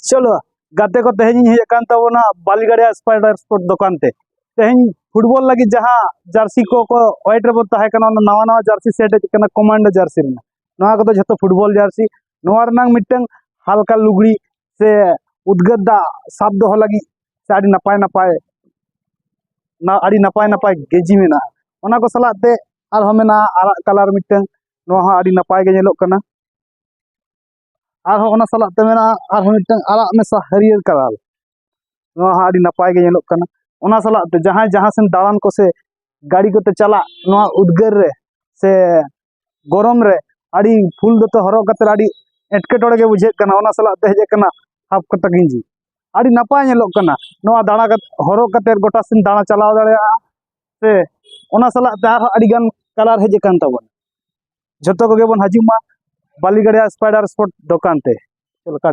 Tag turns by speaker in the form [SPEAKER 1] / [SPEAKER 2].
[SPEAKER 1] चलो गाते को तेहनी हेजन तबना बालीगड़िया स्पाइडर स्पोर्ट दुकान ते तेहनी फुटबॉल लगी जहाँ जर्सी को वाइट रे बोलता है नवा नवा जर्सी सेट है कमांडो जर्सी को जो फुटबॉल जर्सी मिट्टन हल्का लुगड़ी से उद्गत दा साब दो लगी से आड़ी नपाय नपाय ना आड़ी नपाय नपाय गेजी में ना को सलाते आर हम मेना आरा कलर मिट्टन आड़ी नपाय गे नेलोग कना आर सलाते मेना आर मिट्टन आरा मेसा हरियर कलर आड़ी नपाय गे नेलोग कना ओना सलाते जहाँ जहाँ सेन दाड़ान को से गाड़ी कोते चला उद्गार रे से गरम रे आड़ी फुल दोतो हरक कते आड़ी एटकेटोड़े गे बुझे कना ओना सलाते हेजे कना हाफ कटा गिंजी आड़ी नपाय नेलोग कना नोआ दाड़ा हरक कते गोटा सेन दाड़ा चलाव दाड़ेया से ओना सलाते आर आड़ी गान कलर हेजे कान ताबोन जतो कोगे बन हजुमा बालीगड़िया स्पाइडर स्पोर्ट दुकान ते चलका